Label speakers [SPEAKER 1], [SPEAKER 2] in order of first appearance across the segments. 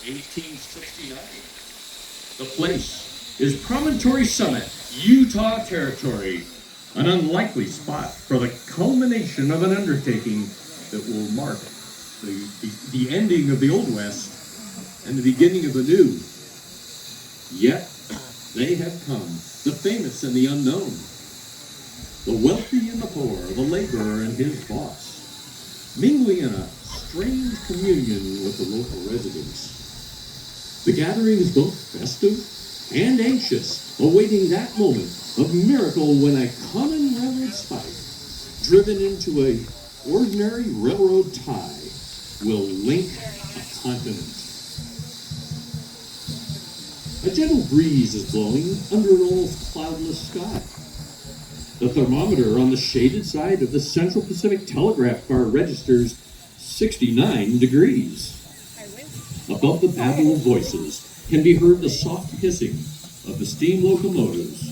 [SPEAKER 1] 1869. The place is Promontory Summit, Utah Territory, an unlikely spot for the culmination of an undertaking that will mark the ending of the Old West and the beginning of the New. Yet, they have come, the famous and the unknown, the wealthy and the poor, the laborer and his boss, mingling in a strange communion with the local residents. The gathering is both festive and anxious, awaiting that moment of miracle when a common railroad spike, driven into a ordinary railroad tie, will link a continent. A gentle breeze is blowing under an almost cloudless sky. The thermometer on the shaded side of the Central Pacific Telegraph car registers 69 degrees. Above the babble of voices can be heard the soft hissing of the steam locomotives,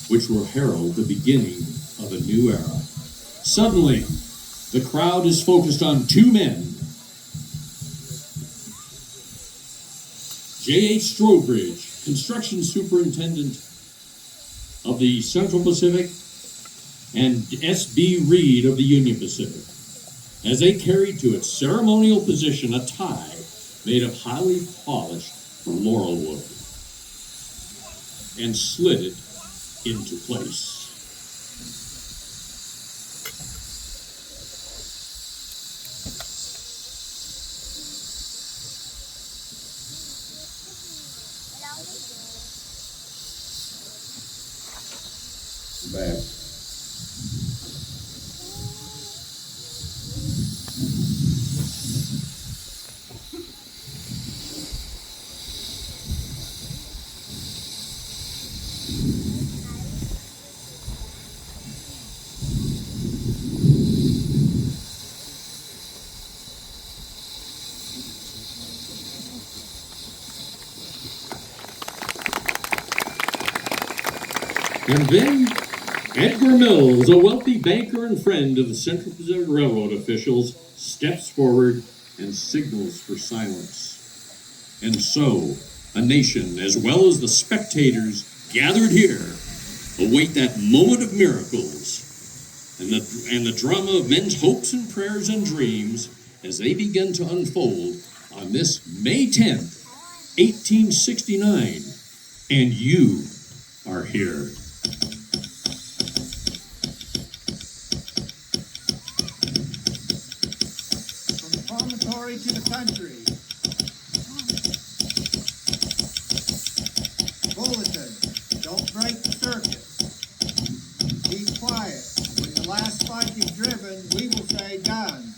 [SPEAKER 1] which will herald the beginning of a new era. Suddenly, the crowd is focused on two men. J.H. Strobridge, construction superintendent of the Central Pacific, and S.B. Reed of the Union Pacific, as they carried to its ceremonial position a tie made of highly polished laurel wood and slid it into place. Back. And then Edgar Mills, a wealthy banker and friend of the Central Pacific Railroad officials, steps forward and signals for silence. And so, a nation, as well as the spectators gathered here, await that moment of miracles and the drama of men's hopes and prayers and dreams as they begin to unfold on this May 10th, 1869. And you are here.
[SPEAKER 2] To the country. Bulletin, don't break the circuit. Keep quiet. When the last spike is driven, we will say done.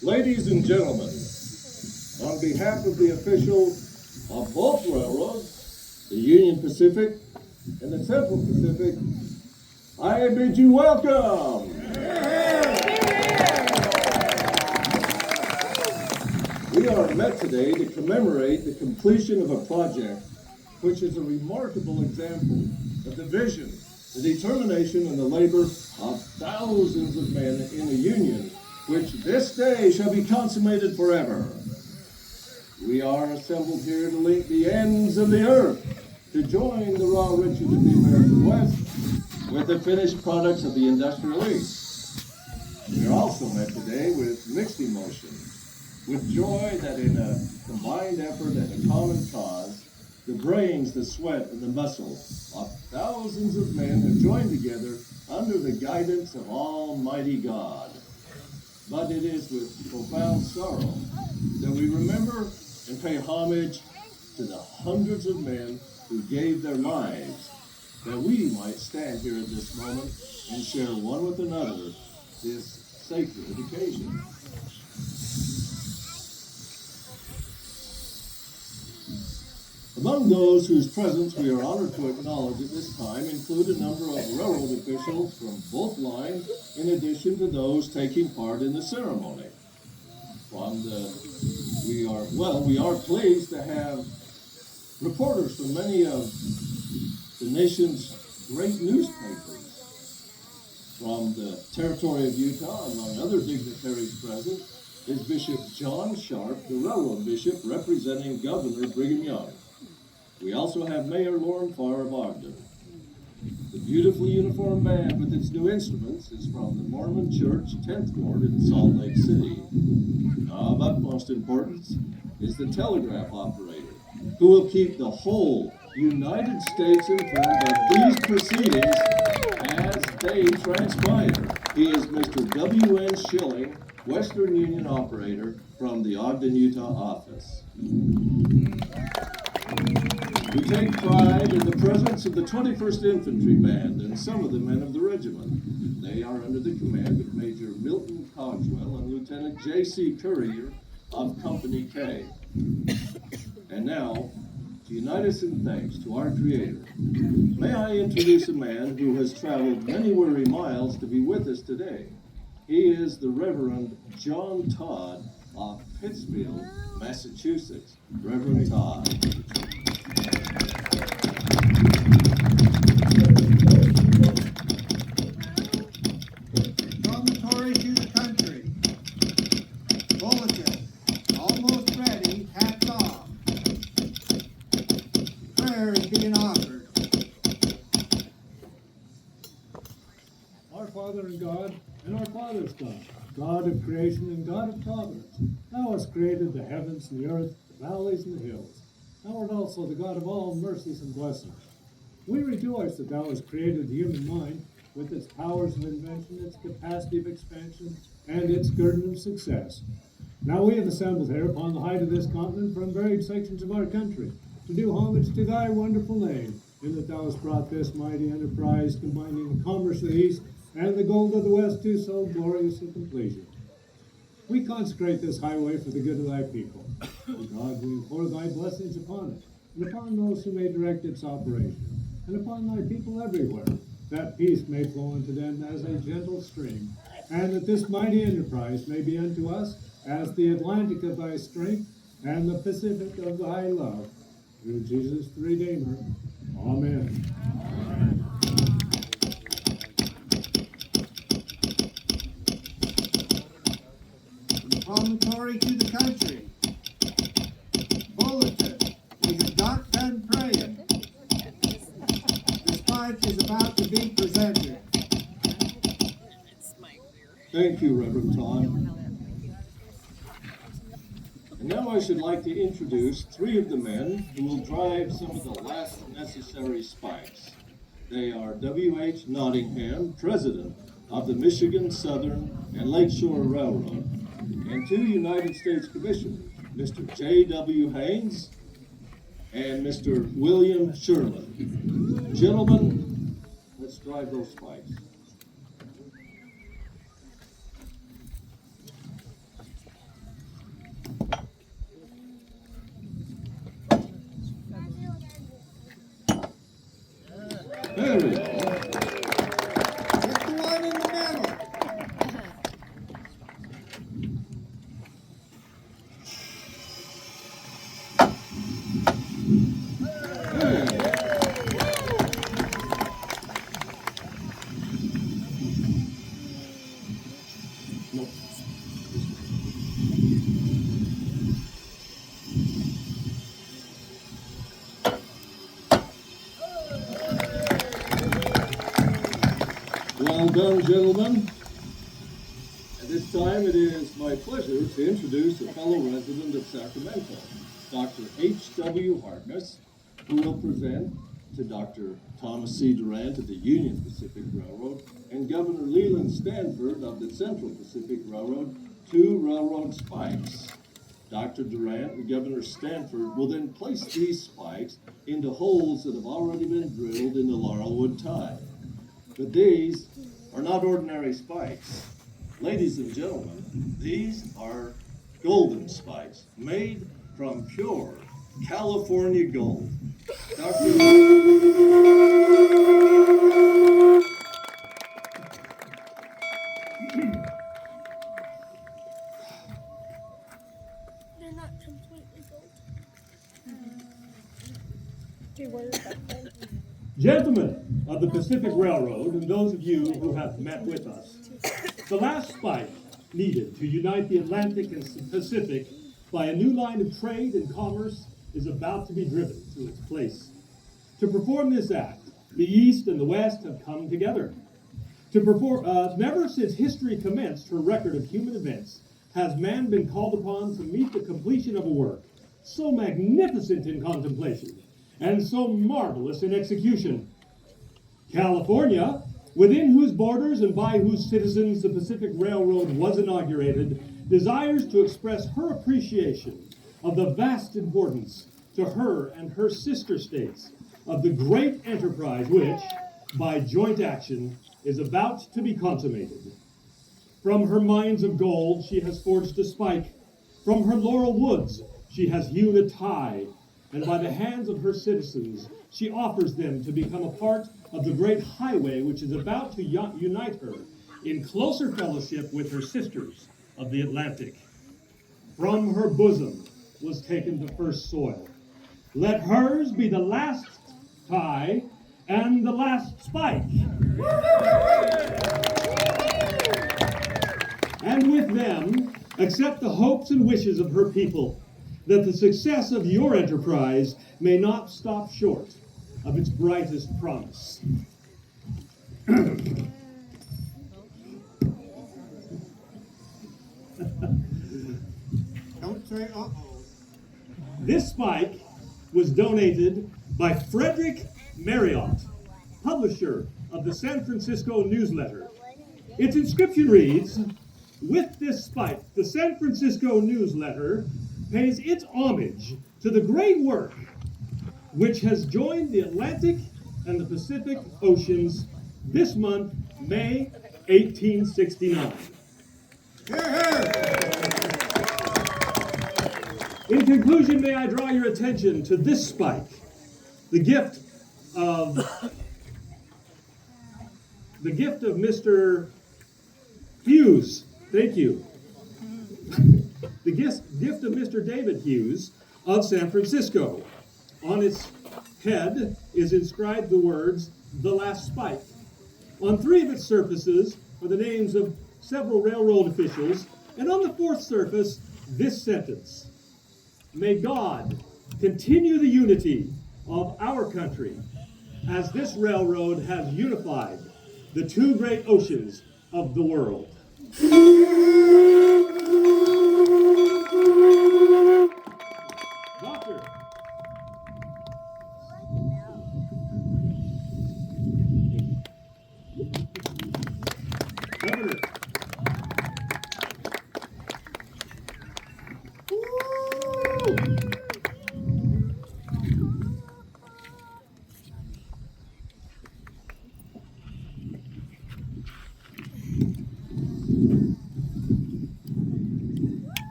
[SPEAKER 3] Ladies and gentlemen, on behalf of the officials of both railroads, the Union Pacific and the Central Pacific, I bid you welcome. We are met today to commemorate the completion of a project which is a remarkable example of the vision, the determination, and the labor of thousands of men in a union which this day shall be consummated forever. We are assembled here to link the ends of the earth, to join the raw riches of the American West with the finished products of the Industrial East. We are also met today with mixed emotions, with joy that in a combined effort and a common cause, the brains, the sweat, and the muscle of thousands of men have joined together under the guidance of Almighty God. But it is with profound sorrow that we remember and pay homage to the hundreds of men who gave their lives that we might stand here at this moment and share one with another this sacred occasion. Among those whose presence we are honored to acknowledge at this time include a number of railroad officials from both lines, in addition to those taking part in the ceremony. We are pleased to have reporters from many of the nation's great newspapers From the territory of Utah, among other dignitaries present, is Bishop John Sharp, the railroad bishop representing Governor Brigham Young. We also have Mayor Lauren Farr of Ogden. The beautifully uniformed band with its new instruments is from the Mormon Church 10th Ward in Salt Lake City. Of utmost importance is the telegraph operator, who will keep the whole United States informed of these proceedings as they transpire. He is Mr. W.N. Schilling, Western Union operator from the Ogden, Utah office. We take pride in the presence of the 21st Infantry Band and some of the men of the regiment. They are under the command of Major Milton Cogswell and Lieutenant J.C. Currier of Company K. And now, to unite us in thanks to our Creator, may I introduce a man who has traveled many weary miles to be with us today. He is the Reverend John Todd of Pittsfield, Massachusetts. Reverend Todd.
[SPEAKER 2] Promontory to the country. Bulletin. Almost ready. Hats off. Prayer is being offered.
[SPEAKER 4] Our Father in God, and our Father's God, God of creation and God of providence, thou hast created the heavens and the earth, the valleys and the hills. Thou art also the God of all mercies and blessings. We rejoice that thou hast created the human mind with its powers of invention, its capacity of expansion, and its guerdon of success. Now we have assembled here upon the height of this continent from varied sections of our country to do homage to thy wonderful name, in that thou hast brought this mighty enterprise, combining the commerce of the East and the gold of the West, to so glorious a completion. We consecrate this highway for the good of thy people. O God, we implore thy blessings upon it, and upon those who may direct its operation, and upon thy people everywhere, that peace may flow unto them as a gentle stream, and that this mighty enterprise may be unto us as the Atlantic of thy strength and the Pacific of thy love. Through Jesus the Redeemer. Amen.
[SPEAKER 2] Promontory to the country. Bulletin. We have not done praying. The spike is about to be presented.
[SPEAKER 3] Thank you, Reverend Todd. And now I should like to introduce three of the men who will drive some of the last necessary spikes. They are W.H. Nottingham, President of the Michigan Southern and Lakeshore Railroad, and two United States Commissioners, Mr. J.W. Haynes and Mr. William Sherman. Gentlemen, let's drive those spikes. There we go.
[SPEAKER 2] Hit the one in the middle.
[SPEAKER 3] Nope. Well done, gentlemen. At this time, it is my pleasure to introduce a fellow resident of Sacramento, Dr. H.W. Harkness, who will present to Dr. Thomas C. Durant of the Union Pacific Railroad and Governor Leland Stanford of the Central Pacific Railroad two railroad spikes. Dr. Durant and Governor Stanford will then place these spikes into holes that have already been drilled in the laurelwood tie. But these are not ordinary spikes. Ladies and gentlemen, these are golden spikes made from pure California gold. Dr.
[SPEAKER 5] They're not completely gold. Okay, what is that thing?
[SPEAKER 4] Gentlemen, of the Pacific Railroad and those of you who have met with us, the last spike needed to unite the Atlantic and Pacific by a new line of trade and commerce is about to be driven to its place. To perform this act, the East and the West have come together. Never since history commenced her record of human events has man been called upon to meet the completion of a work so magnificent in contemplation and so marvelous in execution. California, within whose borders and by whose citizens the Pacific Railroad was inaugurated, desires to express her appreciation of the vast importance to her and her sister states of the great enterprise which, by joint action, is about to be consummated. From her mines of gold she has forged a spike. From her laurel woods she has hewn a tie. And by the hands of her citizens she offers them to become a part of the great highway which is about to unite her in closer fellowship with her sisters of the Atlantic. From her bosom was taken the first soil. Let hers be the last tie and the last spike. And with them, accept the hopes and wishes of her people, that the success of your enterprise may not stop short of its brightest promise.
[SPEAKER 2] Don't say uh-oh.
[SPEAKER 4] This spike was donated by Frederick Marriott, publisher of the San Francisco Newsletter. Its inscription reads, "With this spike, the San Francisco Newsletter pays its homage to the great work which has joined the Atlantic and the Pacific Oceans this month, May 1869.
[SPEAKER 2] Hear, hear.
[SPEAKER 4] In conclusion, may I draw your attention to this spike, the gift of Mr. Hughes. Thank you. The gift of Mr. David Hughes of San Francisco. On its head is inscribed the words, "The Last Spike." On 3 of its surfaces are the names of several railroad officials, and on the 4th surface, this sentence: "May God continue the unity of our country as this railroad has unified the 2 great oceans of the world." Doctor. Governor.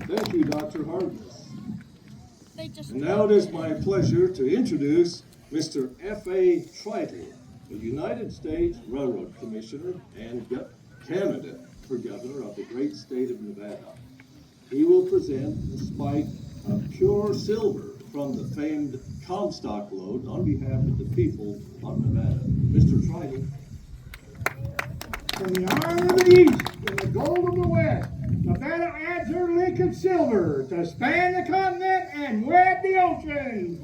[SPEAKER 3] Thank you, Dr. Hargis.
[SPEAKER 5] They just
[SPEAKER 3] And now it is my pleasure to introduce Mr. F.A. Triton, the United States Railroad Commissioner and candidate for governor of the great state of Nevada. He will present a spike of pure silver from the famed Comstock lode on behalf of the people of Nevada. Mr. Triton.
[SPEAKER 2] From the iron of the east and the gold of the west, Nevada adds her Lincoln silver to span the continent and web the oceans.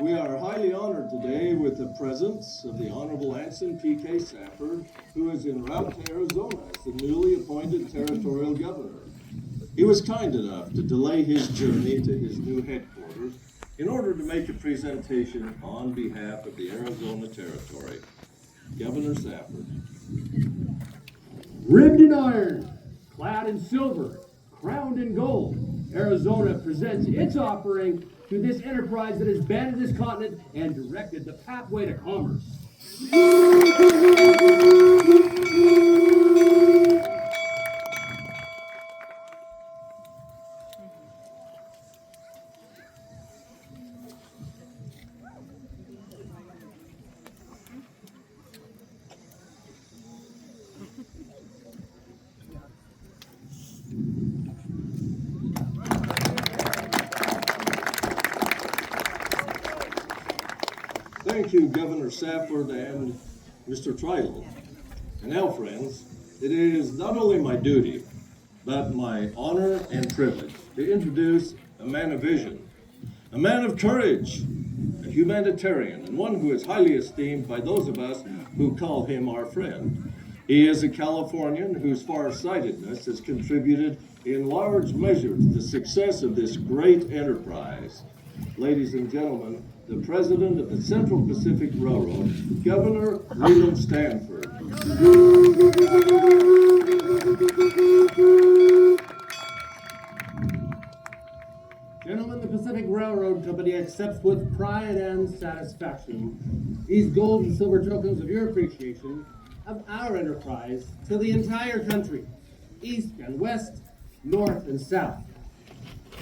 [SPEAKER 3] We are highly honored today with the presence of the Honorable Anson P.K. Safford, who is en route to Arizona as the newly appointed territorial governor. He was kind enough to delay his journey to his new headquarters in order to make a presentation on behalf of the Arizona Territory. Governor Safford.
[SPEAKER 6] Ribbed in iron, clad in silver, crowned in gold, Arizona presents its offering to this enterprise that has banded this continent and directed the pathway to commerce.
[SPEAKER 3] Thank you, Governor Safford and Mr. Tridle. And now, friends, it is not only my duty, but my honor and privilege to introduce a man of vision, a man of courage, a humanitarian, and one who is highly esteemed by those of us who call him our friend. He is a Californian whose far-sightedness has contributed in large measure to the success of this great enterprise. Ladies and gentlemen, the President of the Central Pacific Railroad, Governor Leland Stanford.
[SPEAKER 6] Gentlemen, the Pacific Railroad Company accepts with pride and satisfaction these gold and silver tokens of your appreciation of our enterprise to the entire country, east and west, north and south.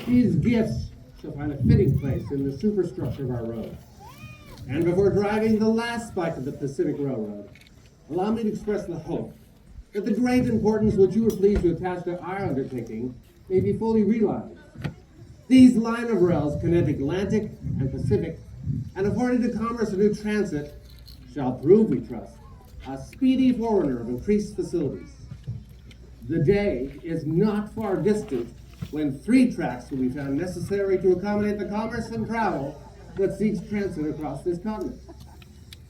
[SPEAKER 6] These gifts shall find a fitting place in the superstructure of our road. And before driving the last spike of the Pacific Railroad, allow me to express the hope that the great importance which you are pleased to attach to our undertaking may be fully realized. These line of rails connect Atlantic and Pacific, and affording to commerce a new transit, shall prove, we trust, a speedy forerunner of increased facilities. The day is not far distant when 3 tracks will be found necessary to accommodate the commerce and travel that seeks transit across this continent.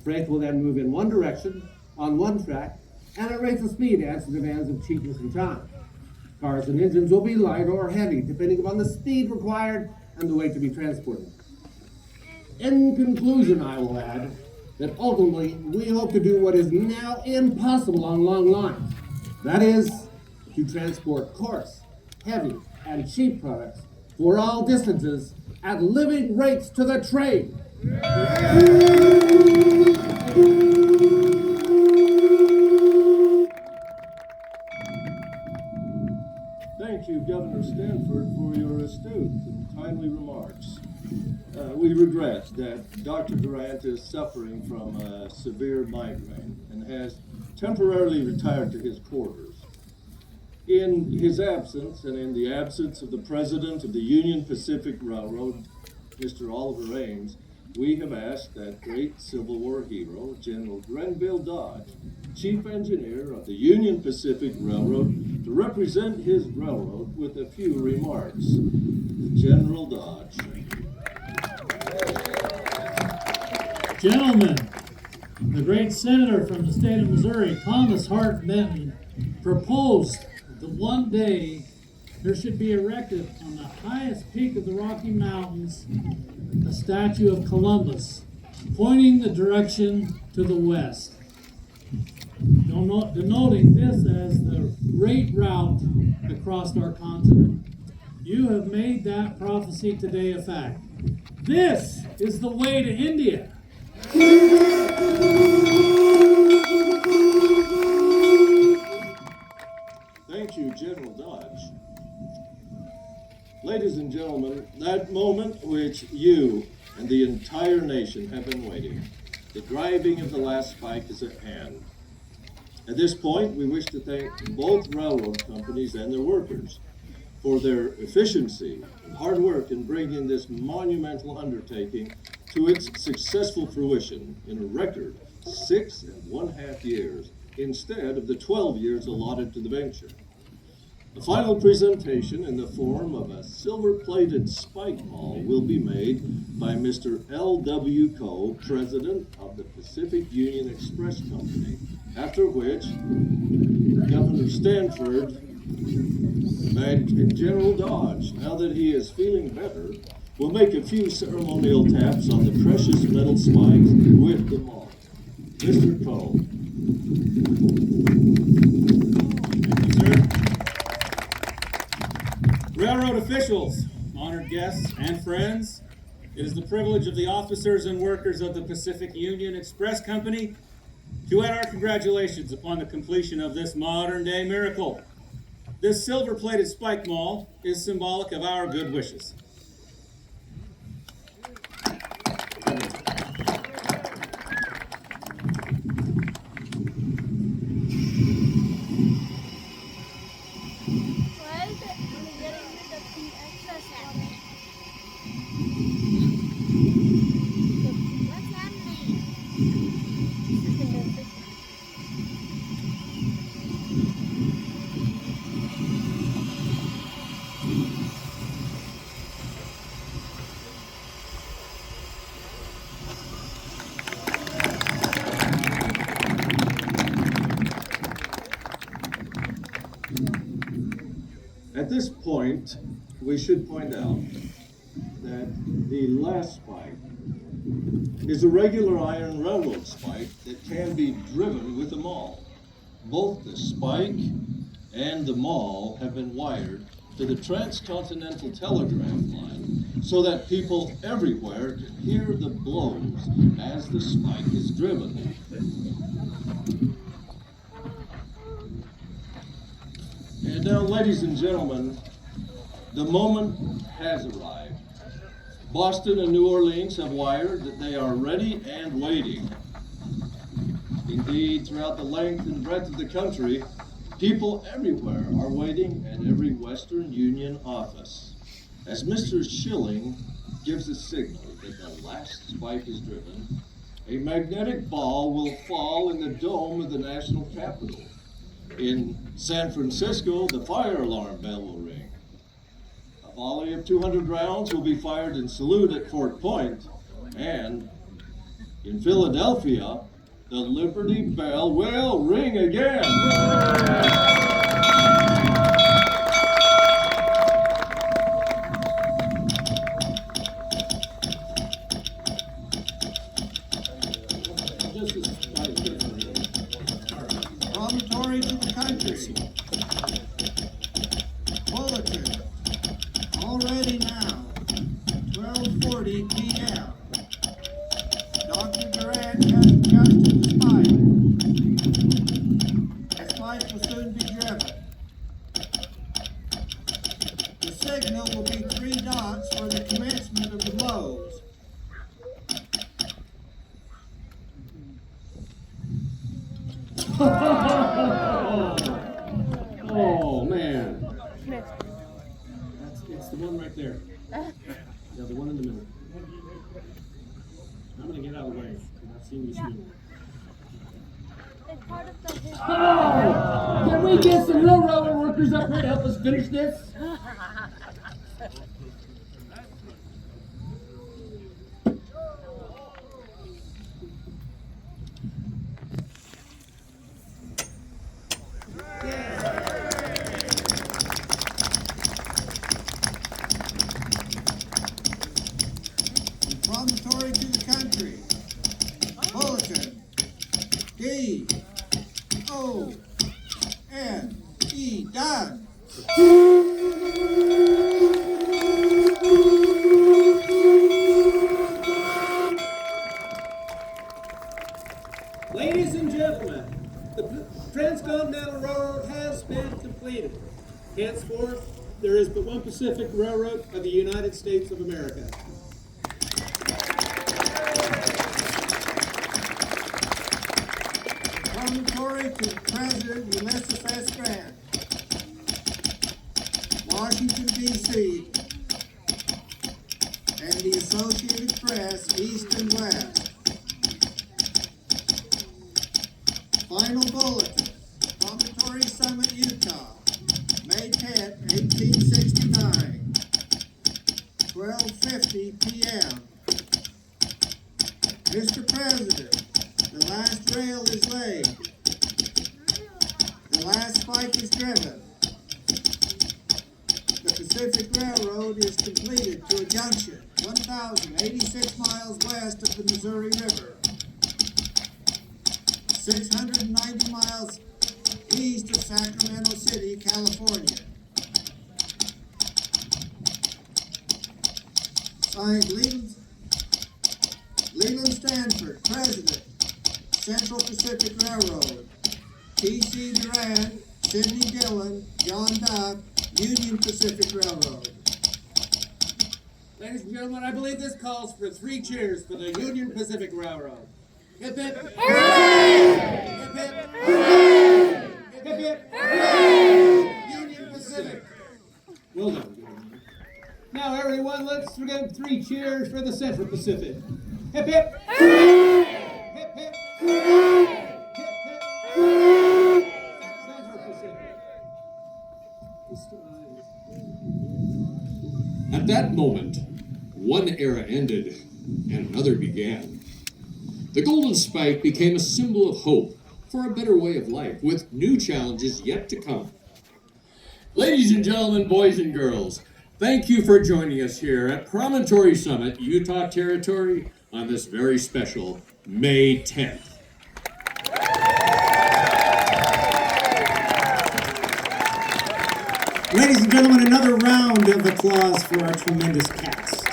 [SPEAKER 6] Freight will then move in one direction, on one track, and at rates of speed to answer demands of cheapness and time. Cars and engines will be light or heavy, depending upon the speed required and the weight to be transported. In conclusion, I will add that ultimately we hope to do what is now impossible on long lines. That is, to transport coarse, heavy, and cheap products for all distances at living rates to the trade.
[SPEAKER 3] Thank you, Governor Stanford, for your astute and timely remarks. We regret that Dr. Durant is suffering from a severe migraine and has temporarily retired to his quarters. In his absence, and in the absence of the President of the Union Pacific Railroad, Mr. Oliver Ames, we have asked that great Civil War hero, General Grenville Dodge, Chief Engineer of the Union Pacific Railroad, to represent his railroad with a few remarks. General Dodge.
[SPEAKER 7] Gentlemen, the great senator from the state of Missouri, Thomas Hart Benton, proposed that one day there should be erected on the highest peak of the Rocky Mountains a statue of Columbus, pointing the direction to the west, denoting this as the great route across our continent. You have made that prophecy today a fact. This is the way to India.
[SPEAKER 3] Thank you, General Dodge. Ladies and gentlemen, that moment which you and the entire nation have been waiting, the driving of the last spike, is at hand. At this point, we wish to thank both railroad companies and their workers for their efficiency and hard work in bringing this monumental undertaking to its successful fruition in a record 6.5 years instead of the 12 years allotted to the venture. The final presentation in the form of a silver-plated spike ball will be made by Mr. L.W. Coe, President of the Pacific Union Express Company, after which Governor Stanford and General Dodge, now that he is feeling better, will make a few ceremonial taps on the precious metal spikes with the mall. Mr. Coe.
[SPEAKER 8] Railroad officials, honored guests, and friends, it is the privilege of the officers and workers of the Pacific Union Express Company to add our congratulations upon the completion of this modern-day miracle. This silver-plated spike mall is symbolic of our good wishes.
[SPEAKER 5] What's happening?
[SPEAKER 3] At this point, we should point out that the last spike is a regular iron railroad spike that can be driven with a maul. Both the spike and the maul have been wired to the transcontinental telegraph line so that people everywhere can hear the blows as the spike is driven. And now, ladies and gentlemen, the moment has arrived. Boston and New Orleans have wired that they are ready and waiting. Indeed, throughout the length and breadth of the country, people everywhere are waiting at every Western Union office. As Mr. Schilling gives a signal that the last spike is driven, a magnetic ball will fall in the dome of the national Capitol. In San Francisco, the fire alarm bell will ring. A volley of 200 rounds will be fired in salute at Fort Point, and in Philadelphia, the Liberty Bell will ring again.
[SPEAKER 9] Promontory to the country. Bulletin. Already now, 12:40 p.m. Dr. Durant has adjusted the spike. The spike will soon be driven. The signal will be 3 dots for the commencement of the blows.
[SPEAKER 6] Oh, man. It's the one right there. Yeah, the one in the middle. I'm gonna get out of the way. I've seen you swim.
[SPEAKER 5] It's part of the history.
[SPEAKER 6] Oh! Can we get some railroad workers up here to help us finish this?
[SPEAKER 9] Promontory to the country. Bulletin. D. O. N. E. Done.
[SPEAKER 6] Ladies and gentlemen, the Transcontinental Railroad has been completed. Henceforth, there is but one Pacific Railroad of the United States of America.
[SPEAKER 9] Promontory to President Ulysses S. Grant. Washington, D.C. and the Associated Press, East and West. Final bulletin. Promontory Summit, Utah, May 10, 1869, 12:50 p.m. Mr. President, the last rail is laid. The last spike is driven. The Pacific Railroad is completed to a junction 1,086 miles west of the Missouri River, 690 miles east of Sacramento City, California. Signed, Leland Stanford, President, Central Pacific Railroad. T.C. Durant, Sidney Dillon, John Duck, Union Pacific Railroad.
[SPEAKER 6] Ladies and gentlemen, I believe this calls for 3 cheers for the Union Pacific Railroad. Hip hip! Hooray! Hip hip! Hooray! Hip hip! Hooray! Union Pacific. Well done. Now everyone, let's give 3 cheers for the Central Pacific. Hip hip! Hooray! Hip hip! Hooray! Hip hip! Hooray! Central Pacific.
[SPEAKER 1] At that moment, one era ended and another began. The Golden Spike became a symbol of hope for a better way of life, with new challenges yet to come. Ladies and gentlemen, boys and girls, thank you for joining us here at Promontory Summit, Utah Territory, on this very special May 10th.
[SPEAKER 9] Ladies and gentlemen, another round of applause for our tremendous cats.